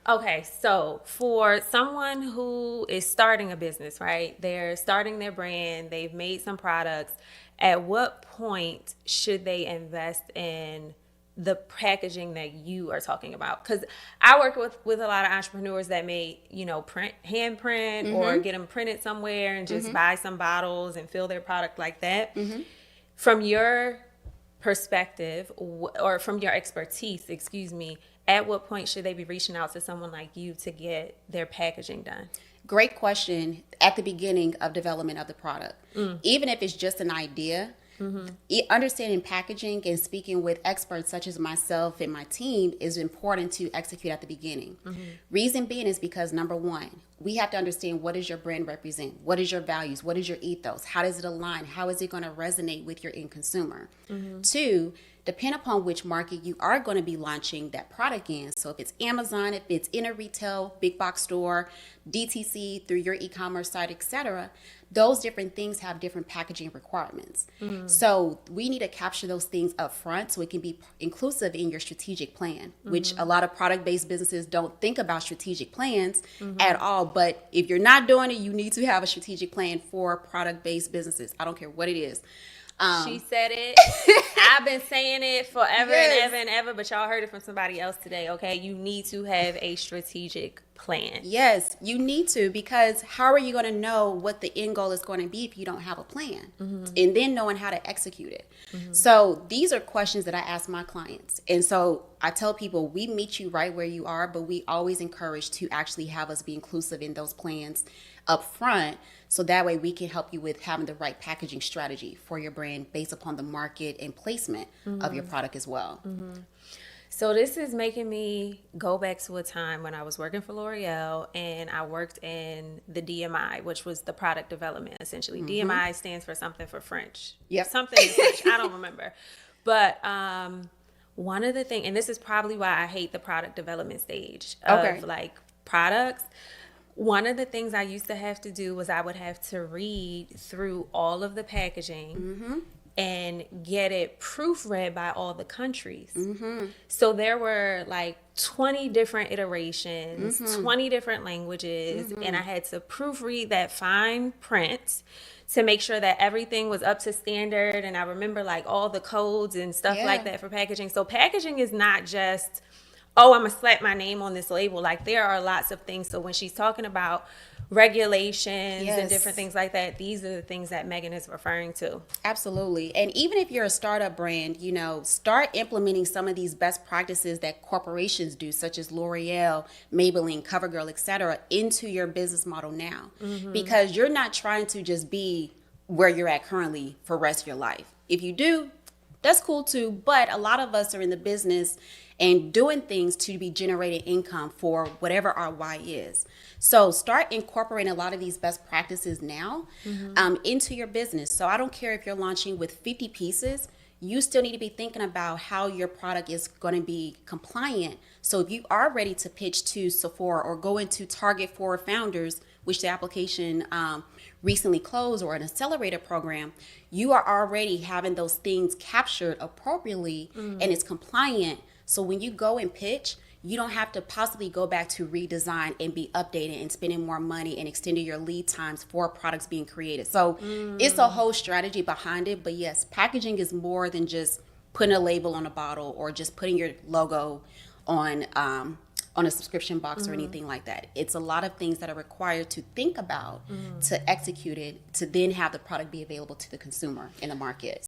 Okay, so for someone who is starting a business, right? They're starting their brand, they've made some products. At what point should they invest in the packaging that you are talking about? Because I work with a lot of entrepreneurs that may, print, hand print, or get them printed somewhere and just buy some bottles and fill their product like that. From your perspective, or from your expertise, excuse me, at what point should they be reaching out to someone like you to get their packaging done? Great question at the beginning of development of the product. Even if it's just an idea, understanding packaging and speaking with experts such as myself and my team is important to execute at the beginning. Reason being is because, number one, we have to understand, what does your brand represent? What is your values? What is your ethos? How does it align? How is it going to resonate with your end consumer? Two, depend upon which market you are going to be launching that product in. So if it's Amazon, if it's in a retail, big box store, DTC, through your e-commerce site, etc., those different things have different packaging requirements. So we need to capture those things up front so it can be inclusive in your strategic plan, which a lot of product-based businesses don't think about strategic plans at all. But if you're not doing it, you need to have a strategic plan for product-based businesses. I don't care what it is. She said it. I've been saying it forever and ever and ever, but y'all heard it from somebody else today, okay? You need to have a strategic plan. Yes, you need to, because how are you going to know what the end goal is going to be if you don't have a plan? And then knowing how to execute it. So these are questions that I ask my clients. And so I tell people, we meet you right where you are, but we always encourage to actually have us be inclusive in those plans up front. So that way we can help you with having the right packaging strategy for your brand based upon the market and placement of your product as well. So this is making me go back to a time when I was working for L'Oreal, and I worked in the DMI, which was the product development, essentially. DMI stands for something for French. Yep. Something in French. I don't remember. But one of the things, and this is probably why I hate the product development stage of like products. One of the things I used to have to do was I would have to read through all of the packaging and get it proofread by all the countries. So there were like 20 different iterations, 20 different languages, and I had to proofread that fine print to make sure that everything was up to standard. And I remember like all the codes and stuff like that for packaging. So packaging is not just, oh, I'm going to slap my name on this label. Like, there are lots of things. So when she's talking about regulations and different things like that, these are the things that Megan is referring to. Absolutely. And even if you're a startup brand, start implementing some of these best practices that corporations do, such as L'Oreal, Maybelline, CoverGirl, etc., into your business model now. Because you're not trying to just be where you're at currently for the rest of your life. If you do, that's cool too. But a lot of us are in the business and doing things to be generating income for whatever our why is. So start incorporating a lot of these best practices now into your business. So I don't care if you're launching with 50 pieces, you still need to be thinking about how your product is going to be compliant. So if you are ready to pitch to Sephora or go into Target for founders, which the application recently closed, or an accelerator program, you are already having those things captured appropriately and it's compliant. So when you go and pitch, you don't have to possibly go back to redesign and be updated and spending more money and extending your lead times for products being created. So it's a whole strategy behind it. But yes, packaging is more than just putting a label on a bottle or just putting your logo on a subscription box or anything like that. It's a lot of things that are required to think about to execute it, to then have the product be available to the consumer in the market.